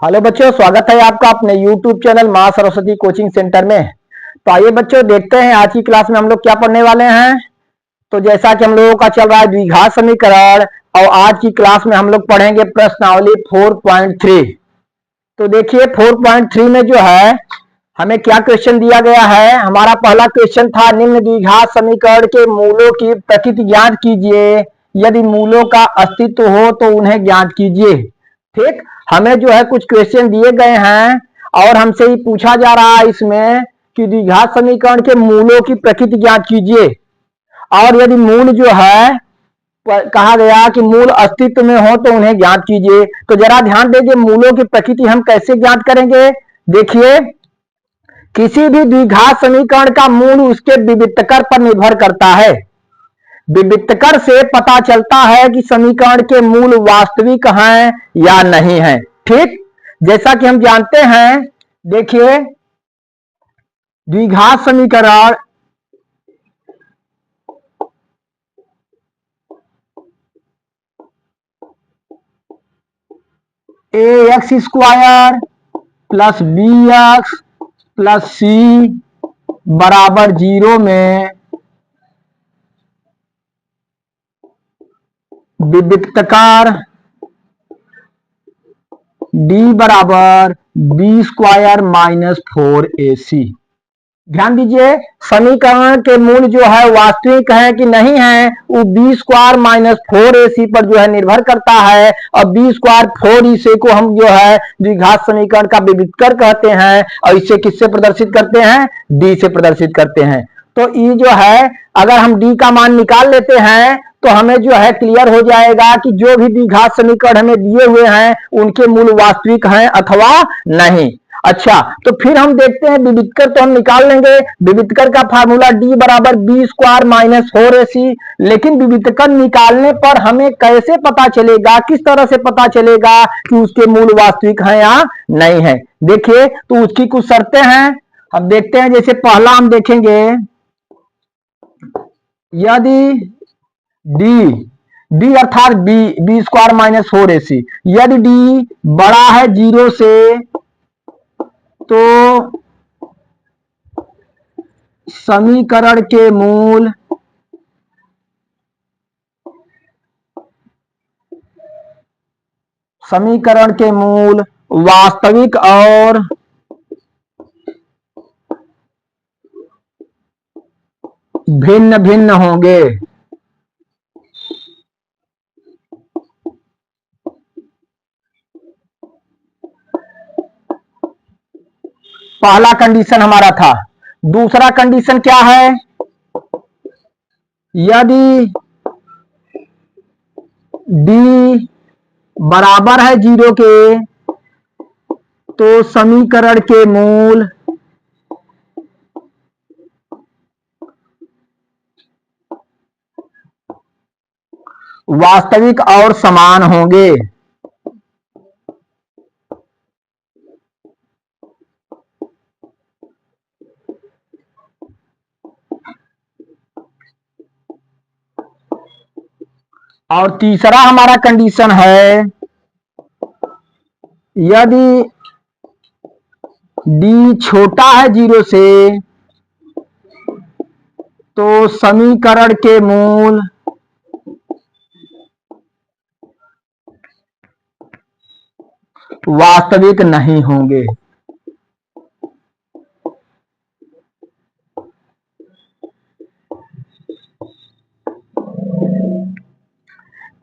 Hello बच्चों, स्वागत है आपका अपने YouTube चैनल मां सरस्वती कोचिंग सेंटर में। तो आइए बच्चों, देखते हैं आज की क्लास में हम लोग क्या पढ़ने वाले हैं। तो जैसा कि हम लोगों का चल रहा है द्विघात समीकरण, और आज की क्लास में हम लोग पढ़ेंगे प्रश्नावली 4.3। तो देखिए 4.3 में जो है हमें क्या क्वेश्चन दिया गया है। हमारा पहला क्वेश्चन था, निम्न द्विघात समीकरण के मूलों की प्रकृति ज्ञात कीजिए, यदि मूलों का अस्तित्व हो तो उन्हें ज्ञात कीजिए। ठीक, हमें जो है कुछ क्वेश्चन दिए गए हैं और हमसे ही पूछा जा रहा है इसमें कि द्विघात समीकरण के मूलों की प्रकृति ज्ञात कीजिए, और यदि मूल जो है कहा गया कि मूल अस्तित्व में हो तो उन्हें ज्ञात कीजिए। तो जरा ध्यान दीजिए, मूलों की प्रकृति हम कैसे ज्ञात करेंगे। देखिए, किसी भी द्विघात समीकरण का मूल उसके विविक्तकर पर निर्भर करता है। विविक्तकर से पता चलता है कि समीकरण के मूल वास्तविक हैं या नहीं है। ठीक, जैसा कि हम जानते हैं, देखिए द्विघात समीकरण ax square plus B x plus सी बराबर 0 में विविक्तकार d बराबर बी स्क्वायर माइनस 4ac। ध्यान दीजिए, समीकरण के मूल जो है वास्तविक है कि नहीं है, वो बी स्क्वायर माइनस 4ac पर जो है निर्भर करता है। और बी स्क्वायर 4ac को हम जो है द्विघात समीकरण का विविक्तकर कहते हैं, और इसे किससे प्रदर्शित करते हैं, डी से प्रदर्शित करते हैं। तो ई जो है, अगर हम डी का मान निकाल लेते हैं तो हमें जो है क्लियर हो जाएगा कि जो भी द्विघात समीकरण हमें दिए हुए हैं उनके मूल वास्तविक हैं अथवा नहीं। अच्छा, तो फिर हम देखते हैं विविक्तकर तो हम निकाल लेंगे। विविक्तकर का फार्मूला d बराबर बी स्क्वायर माइनस 4ac। लेकिन विविक्तकर निकालने पर हमें कैसे पता चलेगा, किस तरह से पता चलेगा कि उसके मूल वास्तविक हैं या नहीं है। देखिए, तो उसकी कुछ शर्तें हैं, हम देखते हैं। जैसे पहला हम देखेंगे, यदि डी अर्थात बी स्क्वायर माइनस 4ac, यदि डी बड़ा है 0 से तो समीकरण के मूल वास्तविक और भिन्न भिन्न होंगे। पहला कंडीशन हमारा था। दूसरा कंडीशन क्या है, यदि डी बराबर है 0 के तो समीकरण के मूल वास्तविक और समान होंगे। और तीसरा हमारा कंडीशन है, यदि डी छोटा है 0 से तो समीकरण के मूल वास्तविक नहीं होंगे।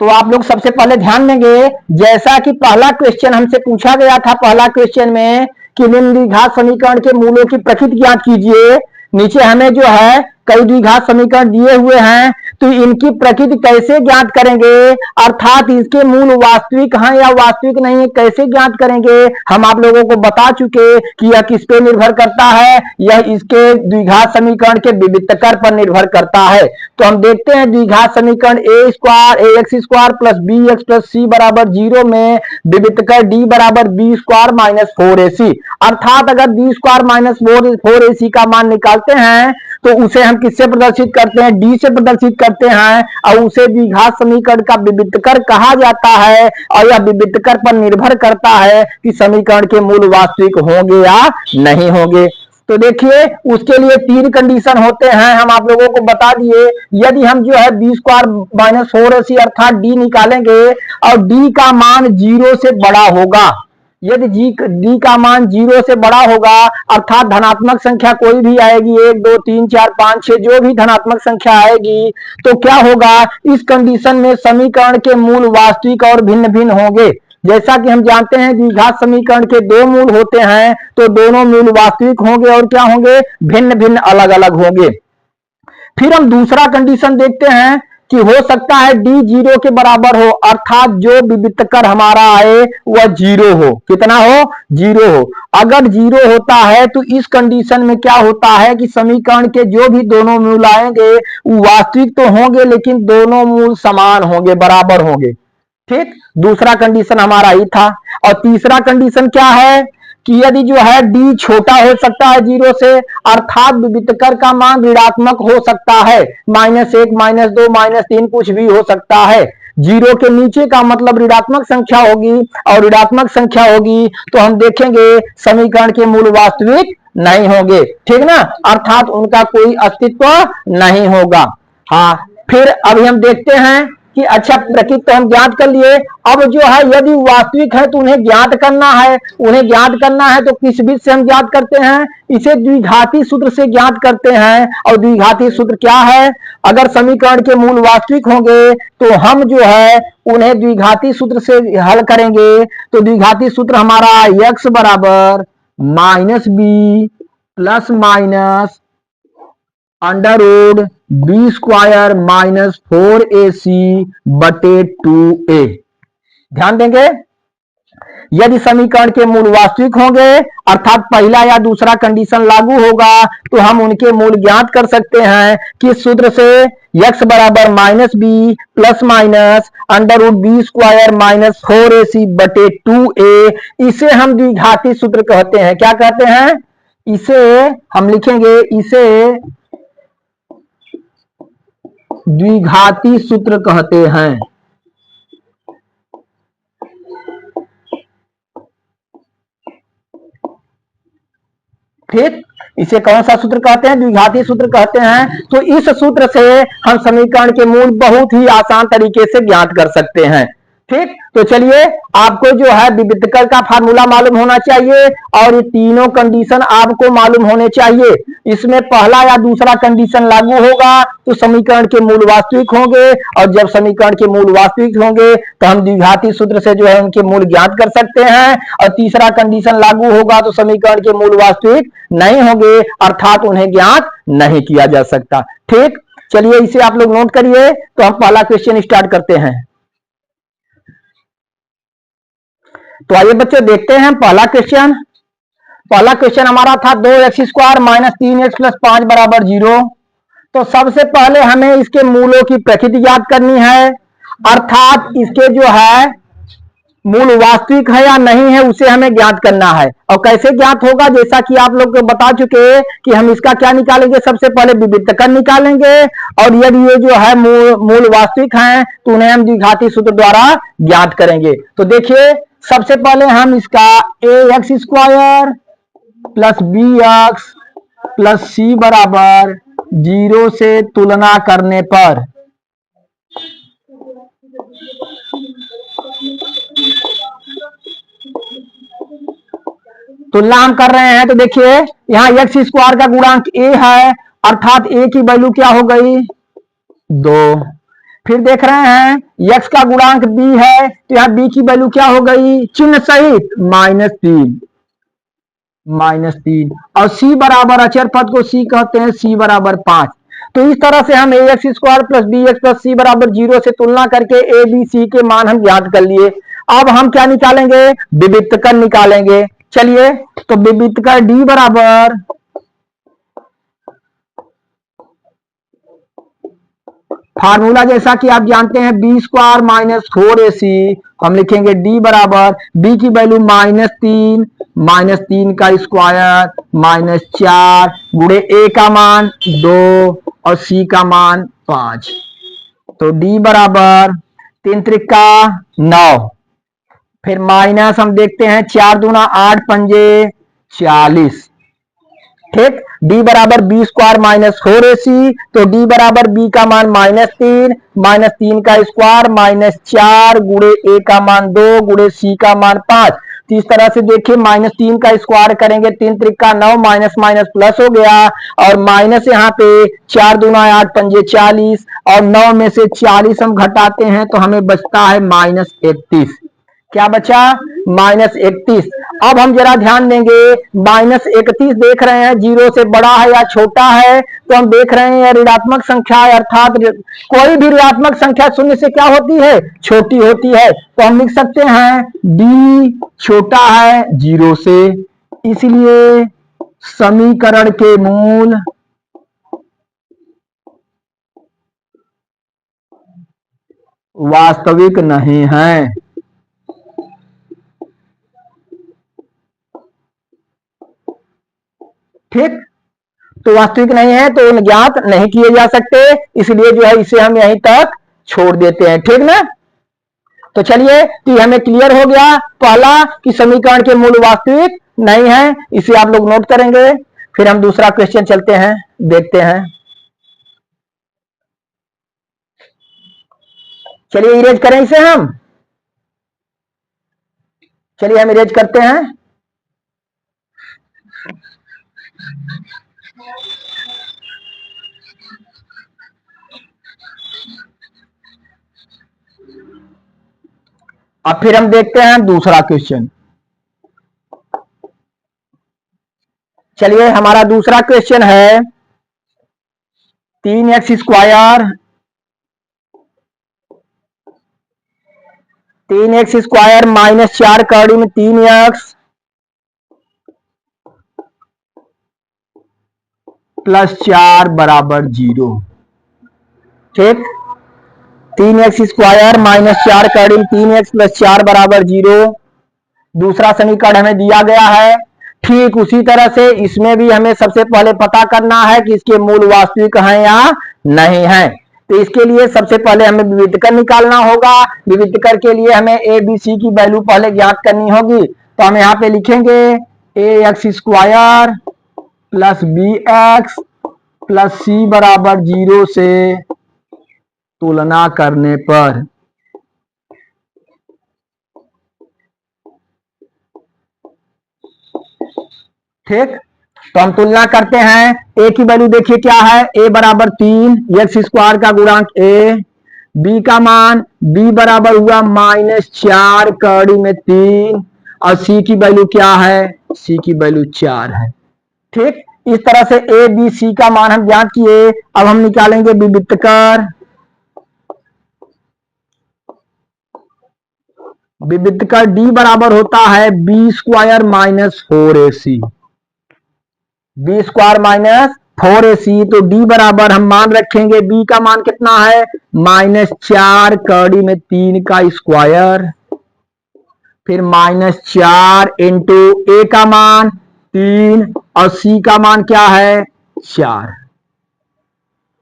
तो आप लोग सबसे पहले ध्यान देंगे, जैसा कि पहला क्वेश्चन हमसे पूछा गया था, पहला क्वेश्चन में कि निम्न द्विघात समीकरण के मूलों की प्रकृति ज्ञात कीजिए। नीचे हमें जो है कई द्विघात समीकरण दिए हुए हैं, तो इनकी प्रकृति कैसे ज्ञात करेंगे, अर्थात इसके मूल वास्तविक हैं या वास्तविक नहीं है, कैसे ज्ञात करेंगे। हम आप लोगों को बता चुके कि यह किस पे निर्भर करता है, यह इसके द्विघात समीकरण के विविक्तकर पर निर्भर करता है। तो हम देखते हैं द्विघात समीकरण a square a x square plus B x plus सी बराबर 0 में विविक्तकर डी बराबर बी स्क्वायर माइनस 4ac। अर्थात अगर बी स्क्वायर माइनस 4ac का मान निकालते हैं तो उसे हम किससे प्रदर्शित करते हैं, डी से प्रदर्शित करते हैं, और उसे द्विघात समीकरण का विविधकर कहा जाता है। और यह विविधकर पर निर्भर करता है कि समीकरण के मूल वास्तविक होंगे या नहीं होंगे। तो देखिए उसके लिए 3 कंडीशन होते हैं, हम आप लोगों को बता दिए। यदि हम जो है बी स्क्वायर माइनस 4ac अर्थात डी निकालेंगे और डी का मान 0 से बड़ा होगा, यदि डी का मान 0 से बड़ा होगा अर्थात धनात्मक संख्या कोई भी आएगी, 1 2 3 4 5 6 जो भी धनात्मक संख्या आएगी, तो क्या होगा, इस कंडीशन में समीकरण के मूल वास्तविक और भिन्न भिन्न होंगे। जैसा कि हम जानते हैं द्विघात समीकरण के 2 मूल होते हैं, तो दोनों मूल वास्तविक होंगे और क्या होंगे, भिन्न भिन्न अलग अलग होंगे। फिर हम दूसरा कंडीशन देखते हैं कि हो सकता है डी 0 के बराबर हो अर्थात जो विविधकर हमारा आए वह 0 हो, कितना हो, 0 हो। अगर 0 होता है तो इस कंडीशन में क्या होता है कि समीकरण के जो भी दोनों मूल आएंगे वो वास्तविक तो होंगे लेकिन दोनों मूल समान होंगे, बराबर होंगे। ठीक, दूसरा कंडीशन हमारा ही था। और तीसरा कंडीशन क्या है कि यदि जो है डी छोटा हो सकता है 0 से अर्थात विविधकर का मान ऋणात्मक हो सकता है, -1 -2 -3 कुछ भी हो सकता है। 0 के नीचे का मतलब ऋणात्मक संख्या होगी और ऋणात्मक संख्या होगी तो हम देखेंगे समीकरण के मूल वास्तविक नहीं होंगे, ठीक ना, अर्थात उनका कोई अस्तित्व नहीं होगा। हाँ, फिर अभी हम देखते हैं कि अच्छा प्रकृति तो हम ज्ञात कर लिए, अब जो है यदि वास्तविक है तो उन्हें ज्ञात करना है। उन्हें ज्ञात करना है तो किस विधि से हम ज्ञात करते हैं, इसे द्विघाती सूत्र से ज्ञात करते हैं। और द्विघाती सूत्र क्या है, अगर समीकरण के मूल वास्तविक होंगे तो हम जो है उन्हें द्विघाती सूत्र से हल करेंगे। तो द्विघाती सूत्र हमारा x बराबर -b plus minus under root B square -4ac बटे 2a। ध्यान देंगे यदि समीकरण के मूल वास्तविक होंगे अर्थात पहला या दूसरा कंडीशन लागू होगा तो हम उनके मूल ज्ञात कर सकते हैं किस सूत्र से, x बराबर -b plus minus under root B square -4ac बटे 2a। इसे हम द्विघाती सूत्र कहते हैं। क्या कहते हैं, इसे हम लिखेंगे, इसे द्विघाती सूत्र कहते हैं। ठीक, इसे कौन सा सूत्र कहते हैं, द्विघाती सूत्र कहते हैं। तो इस सूत्र से हम समीकरण के मूल बहुत ही आसान तरीके से ज्ञात कर सकते हैं। ठीक, तो चलिए आपको जो है विविधकर का फार्मूला मालूम होना चाहिए और ये तीनों कंडीशन आपको मालूम होने चाहिए। इसमें पहला या दूसरा कंडीशन लागू होगा तो समीकरण के मूल वास्तविक होंगे और जब समीकरण के मूल वास्तविक होंगे तो हम द्विघाती सूत्र से जो है उनके मूल ज्ञात कर सकते हैं। और तीसरा कंडीशन लागू होगा तो समीकरण के मूल वास्तविक नहीं होंगे अर्थात उन्हें ज्ञात नहीं किया जा सकता। ठीक, चलिए इसे आप लोग नोट करिए। तो हम पहला क्वेश्चन स्टार्ट करते हैं। तो आइए बच्चों देखते हैं पहला क्वेश्चन। पहला क्वेश्चन हमारा था 2x² - 3x + 5 बराबर 0। तो सबसे पहले हमें इसके मूलों की प्रकृति ज्ञात करनी है अर्थात इसके जो है मूल वास्तविक है या नहीं है उसे हमें ज्ञात करना है। और कैसे ज्ञात होगा, जैसा कि आप लोग बता चुके हैं कि हम इसका क्या निकालेंगे, सबसे पहले विविधकर निकालेंगे और यदि ये जो है मूल वास्तविक हैं तो उन्हें हम द्विघाती सूत्र द्वारा ज्ञात करेंगे। तो देखिए सबसे पहले हम इसका ax² + bx + c बराबर 0 से तुलना करने पर तुलना हम कर रहे हैं। तो देखिए यहाँ x² का गुणांक a है अर्थात a की वैल्यू क्या हो गई, 2। फिर देख रहे हैं x का गुणांक b है तो यहाँ b की वैल्यू क्या हो गई, चिन्ह सहित -3 और c बराबर अचर पद को c कहते हैं, c बराबर 5। तो इस तरह से हम ax² + bx + c बराबर 0 से तुलना करके a b c के मान हम ज्ञात कर लिए। अब हम क्या निकालेंगे, विविधकर निकालेंगे। चलिए तो विविधकर d बराबर फार्मूला जैसा कि आप जानते हैं b² - 4ac, हम लिखेंगे d बराबर b की वैल्यू -3 -3 का स्क्वायर -4 गुणे ए का मान 2 और सी का मान 5। तो डी बराबर 3 त्रिका 9। फिर माइनस हम देखते हैं 4 दूना 8 पंजे 40। ठीक, डी बराबर बी स्क्वायर -4ac। तो डी बराबर बी का मान -3 का स्क्वायर -4 गुणे ए का मान 2 गुणे सी का मान 5। तो इस तरह से देखिए -3 का स्क्वायर करेंगे 3 त्रिका 9 माइनस माइनस प्लस हो गया और माइनस यहाँ पे 4 दूना 8 पंजे 40 और 9 में से 40 हम घटाते हैं तो हमें बचता है -31। क्या बचा? -31। अब हम जरा ध्यान देंगे -31 देख रहे हैं जीरो से बड़ा है या छोटा है, तो हम देख रहे हैं ऋणात्मक संख्या है, अर्थात कोई भी ऋणात्मक संख्या शून्य से क्या होती है? छोटी होती है। तो हम लिख सकते हैं डी छोटा है जीरो से, इसलिए समीकरण के मूल वास्तविक नहीं है। ठीक, तो वास्तविक नहीं है तो ज्ञात नहीं किए जा सकते, इसलिए जो है इसे हम यहीं तक छोड़ देते हैं। ठीक ना? तो चलिए, तो हमें क्लियर हो गया पहला कि समीकरण के मूल वास्तविक नहीं है, इसे आप लोग नोट करेंगे। फिर हम दूसरा क्वेश्चन चलते हैं, देखते हैं। चलिए इरेज करें इसे हम। चलिए हम इरेज करते हैं। अब फिर हम देखते हैं दूसरा क्वेश्चन। चलिए हमारा दूसरा क्वेश्चन है 3x स्क्वायर 3x स्क्वायर -4 कड़ी में 3x +4 बराबर 0। ठीक, 3x स्क्वायर -4 कड़ी में 3x +4 बराबर 0 दूसरा समीकरण हमें दिया गया है। ठीक उसी तरह से इसमें भी हमें सबसे पहले पता करना है कि इसके मूल वास्तविक हैं या नहीं है। तो इसके लिए सबसे पहले हमें विविधकर निकालना होगा। विविधकर के लिए हमें ए बी सी की वैल्यू पहले ज्ञात करनी होगी। तो हम यहाँ पे लिखेंगे a x square plus B x plus सी बराबर 0 से तुलना करने पर ठीक, तो हम तुलना करते हैं। ए की वैल्यू देखिए क्या है, ए बराबर 3 एक्स स्क्वायर का गुणांक ए, बी का मान बी बराबर हुआ -4 कड़ी में 3 और सी की वैल्यू क्या है, सी की वैल्यू 4 है। ठीक, इस तरह से ए बी सी का मान हम ज्ञात किए। अब हम निकालेंगे विविधकर। विविधकर डी बराबर होता है B square -4ac, B square -4ac। तो डी बराबर हम मान रखेंगे, बी का मान कितना है -4 कड़ी में 3 का स्क्वायर, फिर -4 इंटू ए का मान 3 और सी का मान क्या है 4।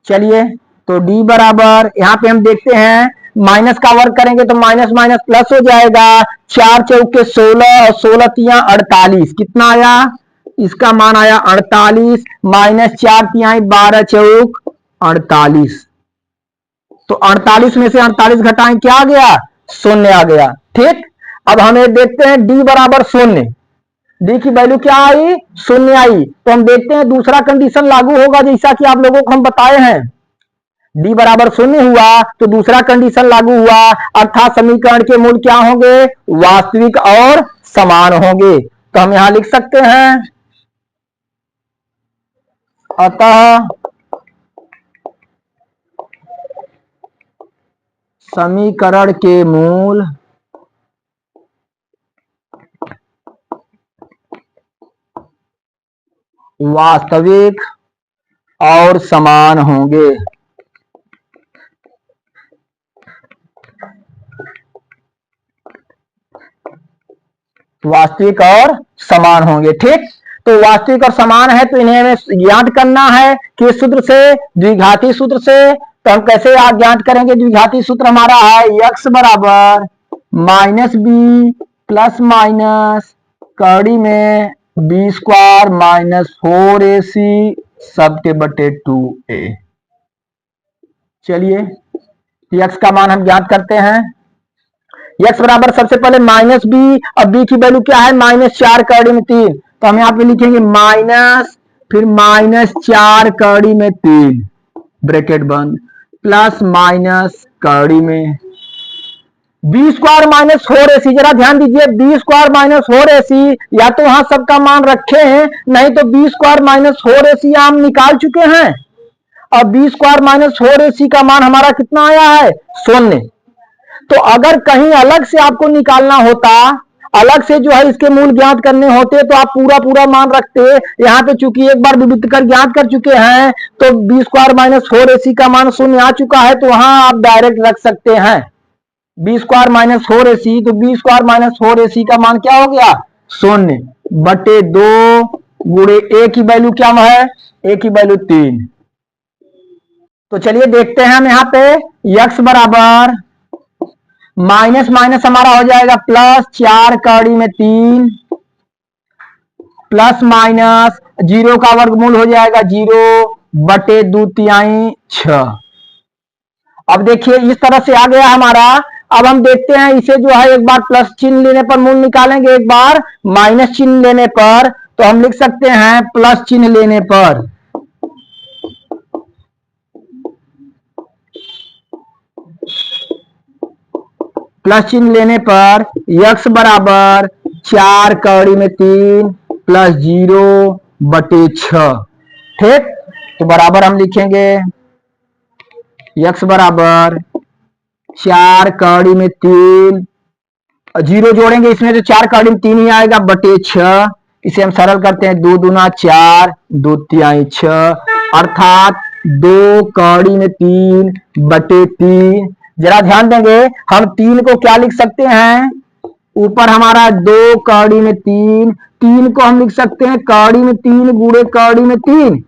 चलिए, तो डी बराबर यहां पे हम देखते हैं माइनस का वर्ग करेंगे तो माइनस माइनस प्लस हो जाएगा। 4 चौके 16 और 16 तिया 48, कितना आया, इसका मान आया 48 -4 तिहाई 12 चौक 48। तो 48 में से 48 घटाएं क्या आ गया, शून्य आ गया। ठीक, अब हमें देखते हैं डी बराबर शून्य, डी की वैल्यू क्या आई, शून्य आई। तो हम देखते हैं दूसरा कंडीशन लागू होगा, जैसा कि आप लोगों को हम बताए हैं। डी बराबर शून्य हुआ तो दूसरा कंडीशन लागू हुआ, अर्थात समीकरण के मूल क्या होंगे, वास्तविक और समान होंगे। तो हम यहां लिख सकते हैं अतः समीकरण के मूल वास्तविक और समान होंगे। वास्तविक और समान होंगे। ठीक, तो वास्तविक और समान है तो इन्हें हमें ज्ञात करना है किस सूत्र से, द्विघाती सूत्र से। तो हम कैसे ज्ञात करेंगे? द्विघाती सूत्र हमारा है x बराबर माइनस बी प्लस माइनस कड़ी में बी स्क्वायर माइनस 4ac सबके बटे 2a। चलिए x का मान हम ज्ञात करते हैं। x बराबर सबसे पहले माइनस बी, अब b की वैल्यू क्या है? -4 कड़ी में 3, तो हम यहाँ पे लिखेंगे माइनस फिर -4 कड़ी में 3 ब्रैकेट बंद प्लस माइनस कड़ी में बी स्क्वायर माइनस 4ac। जरा ध्यान दीजिए, बी स्क्वायर माइनस 4ac या तो वहां सबका मान रखे हैं, नहीं तो बी स्क्वायर माइनस 4ac हम निकाल चुके हैं। अब बी स्क्वायर माइनस 4ac का मान हमारा कितना आया है? 0। तो अगर कहीं अलग से आपको निकालना होता, अलग से जो है इसके मूल ज्ञात करने होते, तो आप पूरा पूरा मान रखते। यहाँ पे चूंकि एक बार विभक्त कर ज्ञात कर चुके हैं, तो बी स्क्वायर माइनस 4ac का मान 0 आ चुका है, तो वहां आप डायरेक्ट रख सकते हैं बी स्क्वायर माइनस 4ac। तो बी स्क्वायर माइनस 4ac का मान क्या हो गया? 0 बटे 2 गुणे ए की वैल्यू क्या है? ए की वैल्यू 3। तो चलिए देखते हैं हम यहाँ पे x बराबर माइनस माइनस हमारा हो जाएगा प्लस 4 कड़ी में 3 प्लस माइनस 0 का वर्गमूल हो जाएगा 0 बटे 2/6। अब देखिए इस तरह से आ गया हमारा। अब हम देखते हैं इसे जो है एक बार प्लस चिन्ह लेने पर मूल निकालेंगे, एक बार माइनस चिन्ह लेने पर। तो हम लिख सकते हैं प्लस चिन्ह लेने पर x बराबर 4 कड़ी में 3 प्लस 0 बटे 6। ठीक, तो बराबर हम लिखेंगे x बराबर 4 कड़ी में 3, 0 जोड़ेंगे इसमें तो 4 कड़ी में 3 ही आएगा बटे 6। इसे हम सरल करते हैं, 2 दूना 4 2 तिहाई 6 अर्थात 2 कड़ी में 3 बटे 3। जरा ध्यान देंगे, हम 3 को क्या लिख सकते हैं? ऊपर हमारा 2 कड़ी में 3, 3 को हम लिख सकते हैं कड़ी में 3 गुणे कड़ी में 3,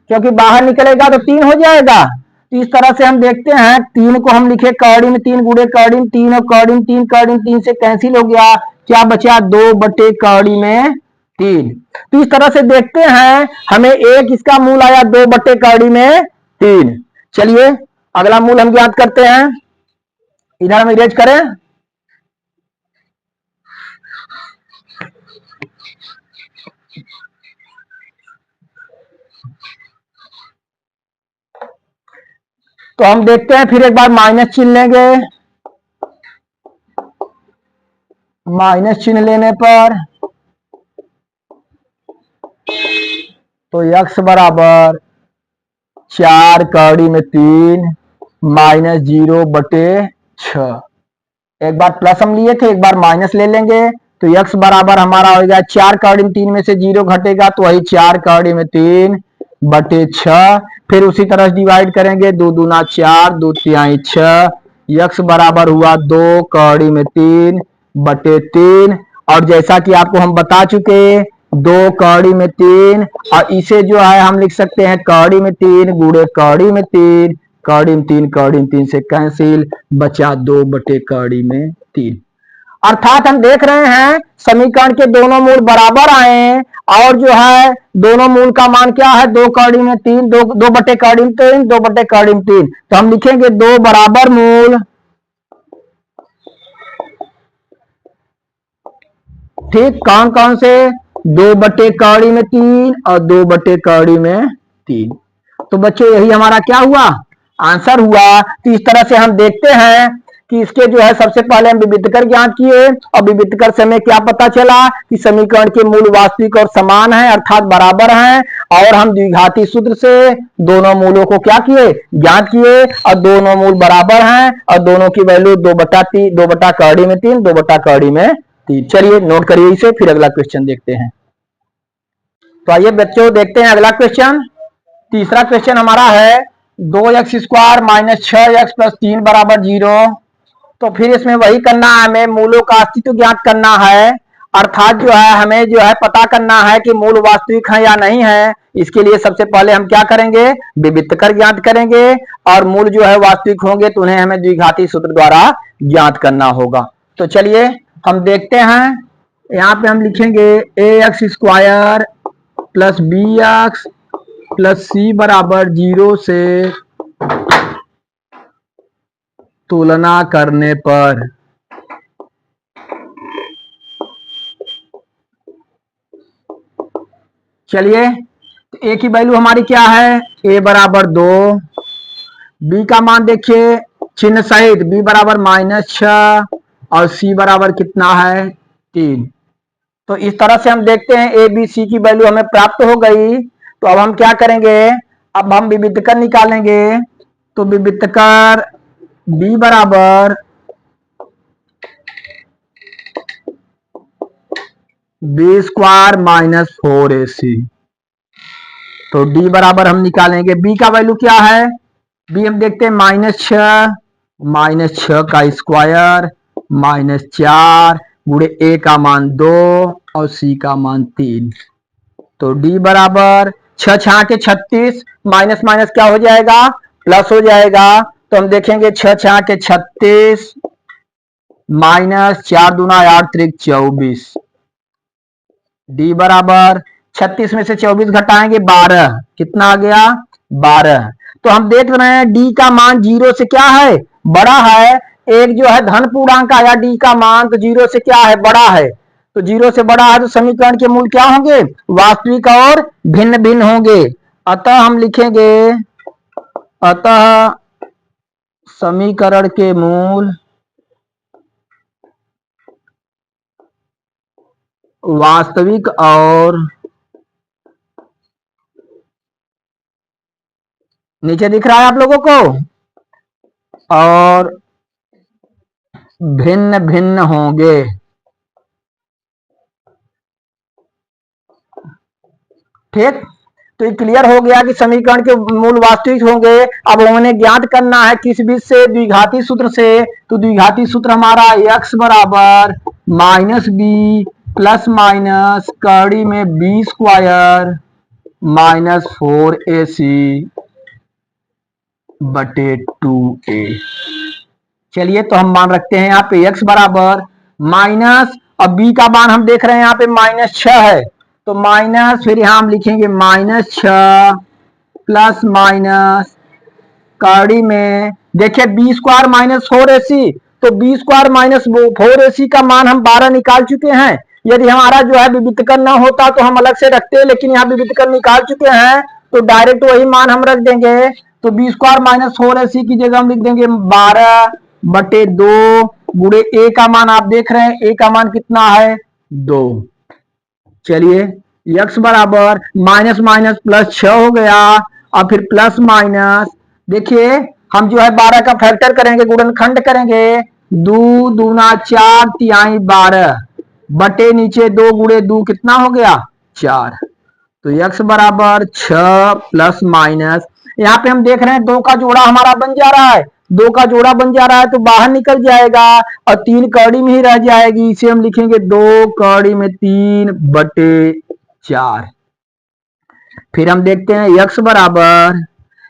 क्योंकि बाहर निकलेगा तो 3 हो जाएगा। तो इस तरह से हम देखते हैं, 3 को हम लिखे कड़ी में 3 गुणे कड़ी में 3 और कड़ी में 3, कड़ी में 3 से कैंसिल हो गया, क्या बचा? 2 बटे कड़ी में 3। तो इस तरह से देखते हैं हमें एक इसका मूल आया 2 बटे कड़ी में 3। चलिए अगला मूल हम ज्ञात करते हैं, इधर हम इरेज करें। तो हम देखते हैं फिर एक बार माइनस चिन्ह लेंगे। माइनस चिन्ह लेने पर तो x बराबर 4 कड़ी में 3 माइनस 0 बटे 6। एक बार प्लस हम लिए थे, एक बार माइनस ले लेंगे। तो x बराबर हमारा हो गया 4 कड़ी में 3 में से 0 घटेगा तो वही 4 कड़ी में 3 बटे 6। फिर उसी तरह डिवाइड करेंगे, 2 दूना 4 2 तिहाई 6। x बराबर हुआ 2 कड़ी में 3 बटे 3। और जैसा कि आपको हम बता चुके 2 कड़ी में 3, और इसे जो है हम लिख सकते हैं कड़ी में 3 गुणे कड़ी में 3, कड़ी में 3 कड़ी में 3 से कैंसिल, बचा 2 बटे कड़ी में 3। अर्थात हम देख रहे हैं समीकरण के दोनों मूल बराबर आए, और जो है दोनों मूल का मान क्या है? 2 कड़ी में 3 2 बटे कड़ी में 3 2 बटे कड़ी में 3। तो हम लिखेंगे 2 बराबर मूल, ठीक, कौन कौन से? 2 बटे कड़ी में 3 और 2 बटे कड़ी में 3। तो बच्चों यही हमारा क्या हुआ? आंसर हुआ। तो इस तरह से हम देखते हैं कि इसके जो है सबसे पहले हम विविध कर ज्ञात किए, और विविध कर से हमें क्या पता चला कि समीकरण के मूल वास्तविक और समान है अर्थात बराबर हैं। और हम द्विघाती सूत्र से दोनों मूलों को क्या किए? ज्ञात किए, और दोनों मूल बराबर हैं और दोनों की वैल्यू 2 बटा कड़ी में 3 2 बटा कड़ी में 3। चलिए नोट करिए इसे, फिर अगला क्वेश्चन देखते हैं। तो आइए बच्चों देखते हैं अगला क्वेश्चन। तीसरा क्वेश्चन हमारा है 2x square minus 6x plus 3 बराबर 0। तो फिर इसमें वही करना है, हमें मूलों का अस्तित्व ज्ञात करना है। अर्थात जो है हमें जो है पता करना है कि मूल वास्तविक है या नहीं है। इसके लिए सबसे पहले हम क्या करेंगे, विविक्त कर ज्ञात करेंगे, और मूल जो है वास्तविक होंगे तो उन्हें हमें द्विघाती सूत्र द्वारा ज्ञात करना होगा। तो चलिए हम देखते हैं, यहाँ पे हम लिखेंगे a x square plus B x plus सी बराबर 0 से तुलना करने पर चलिए ए की वैल्यू हमारी क्या है, ए बराबर 2, बी का मान देखिए चिन्ह सहित बी बराबर -6 और सी बराबर कितना है 3। तो इस तरह से हम देखते हैं ए बी सी की वैल्यू हमें प्राप्त हो गई। तो अब हम क्या करेंगे, अब हम विविधकर निकालेंगे। तो विविधकर बी बराबर बी स्क्वायर -4ac, तो डी बराबर हम निकालेंगे, बी का वैल्यू क्या है, बी हम देखते हैं -6 का स्क्वायर -4 गुणे ए का मान 2 और सी का मान 3। तो डी बराबर 6 6 के 36, माइनस माइनस क्या हो जाएगा, प्लस हो जाएगा। तो हम देखेंगे 6 6 के 36 -4 दूना 8 त्रिक 24, डी बराबर 36 में से 24 घटाएंगे 12, कितना आ गया 12। तो हम देख रहे हैं डी का मान 0 से क्या है, बड़ा है। एक जो है धन पूर्णांक आया डी का मान, तो 0 से क्या है, बड़ा है। तो 0 से बड़ा है तो समीकरण के मूल क्या होंगे, वास्तविक और भिन्न भिन्न होंगे। अतः हम लिखेंगे, अतः समीकरण के मूल वास्तविक और नीचे दिख रहा है आप लोगों को, और भिन्न भिन्न होंगे। ठीक, तो ये क्लियर हो गया कि समीकरण के मूल वास्तविक होंगे। अब उन्हें ज्ञात करना है किस बीच से, द्विघाती सूत्र से। तो द्विघाती सूत्र हमारा x बराबर -b प्लस माइनस कड़ी में बी स्क्वायर -4ac बटे 2a। चलिए तो हम मान रखते हैं यहाँ पे x बराबर माइनस, अब b का मान हम देख रहे हैं यहाँ पे -6 है, तो माइनस फिर यहां हम लिखेंगे -6 प्लस माइनस कड़ी में देखिए बी स्क्वायर -4ac, तो बी स्क्वायर -4ac का मान हम 12 निकाल चुके हैं। यदि हमारा जो है विविधकर न होता तो हम अलग से रखते, लेकिन यहाँ विविधकर निकाल चुके हैं तो डायरेक्ट वही मान हम रख देंगे। तो बी स्क्वायर -4ac की जगह हम लिख देंगे 12 बटे 2 गुणे ए का मान आप देख रहे हैं, ए का मान कितना है 2। चलिए x बराबर माइनस माइनस प्लस 6 हो गया, और फिर प्लस माइनस देखिए हम जो है 12 का फैक्टर करेंगे, गुणनखंड करेंगे, 2 दूना 4 तिहाई 12 बटे नीचे 2 गुणे 2 कितना हो गया 4। तो x बराबर 6 प्लस माइनस, यहाँ पे हम देख रहे हैं 2 का जोड़ा हमारा बन जा रहा है, 2 का जोड़ा बन जा रहा है तो बाहर निकल जाएगा और 3 कड़ी में ही रह जाएगी। इसे हम लिखेंगे 2 कड़ी में 3 बटे 4। फिर हम देखते हैं x बराबर,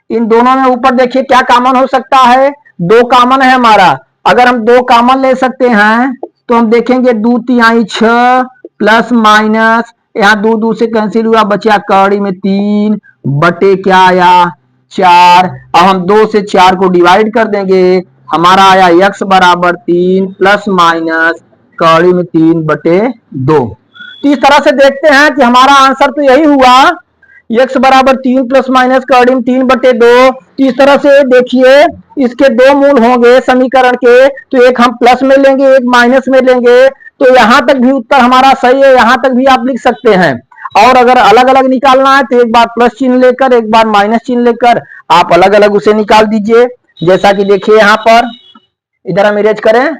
इन दोनों में ऊपर देखिए क्या कॉमन हो सकता है, 2 कॉमन है हमारा। अगर हम 2 कॉमन ले सकते हैं तो हम देखेंगे 2 तिहाई 6 प्लस माइनस, यहाँ 2 2 से कैंसिल हुआ, बचा कड़ी में 3 बटे क्या आया 4। अब हम 2 से 4 को डिवाइड कर देंगे, हमारा आया x बराबर 3 प्लस माइनस कड़ी में 3 बटे 2। तो इस तरह से देखते हैं कि हमारा आंसर तो यही हुआ, x बराबर 3 प्लस माइनस कड़ी में 3 बटे 2। इस तरह से देखिए इसके 2 मूल होंगे समीकरण के, तो एक हम प्लस में लेंगे एक माइनस में लेंगे। तो यहां तक भी उत्तर हमारा सही है, यहां तक भी आप लिख सकते हैं। और अगर अलग अलग निकालना है तो एक बार प्लस चिन्ह लेकर एक बार माइनस चिन्ह लेकर आप अलग अलग उसे निकाल दीजिए, जैसा कि देखिए यहां पर, इधर हम इरेज करें।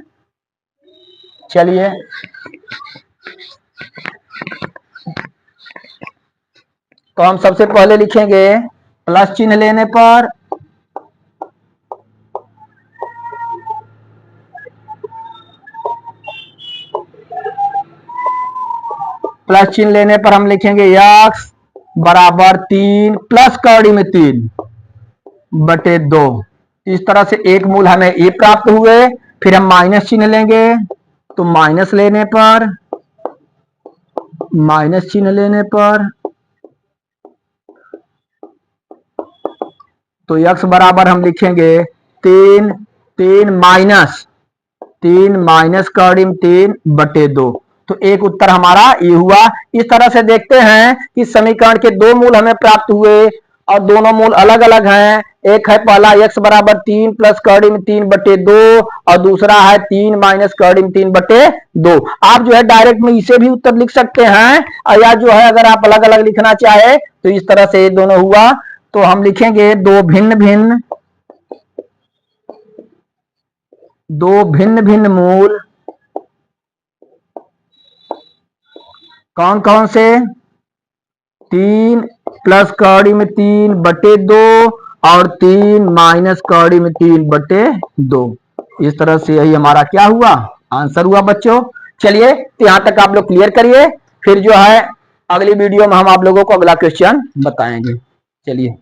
चलिए तो हम सबसे पहले लिखेंगे प्लस चिन्ह लेने पर प्लस चिन्ह लेने पर हम लिखेंगे x बराबर 3 प्लस कौड़ी में 3 बटे 2। इस तरह से एक मूल हमें ये प्राप्त हुए। फिर हम माइनस चिन्ह लेंगे, तो माइनस चिन्ह लेने पर तो x बराबर हम लिखेंगे 3 माइनस कौड़ी में 3 बटे 2। तो एक उत्तर हमारा ये हुआ। इस तरह से देखते हैं कि समीकरण के दो मूल हमें प्राप्त हुए और दोनों मूल अलग अलग हैं। एक है पहला x बराबर 3 प्लस कौड़ी में 3 बटे 2 और दूसरा है 3 माइनस कौड़ी में 3 बटे 2। आप जो है डायरेक्ट में इसे भी उत्तर लिख सकते हैं, या जो है अगर आप अलग अलग लिखना चाहे तो इस तरह से ये दोनों हुआ। तो हम लिखेंगे दो भिन्न भिन्न मूल कौन कौन से, 3 प्लस कौड़ी में 3 बटे 2 और 3 माइनस कौड़ी में 3 बटे 2। इस तरह से यही हमारा क्या हुआ, आंसर हुआ बच्चों। चलिए तो यहां तक आप लोग क्लियर करिए, फिर जो है अगली वीडियो में हम आप लोगों को अगला क्वेश्चन बताएंगे। चलिए।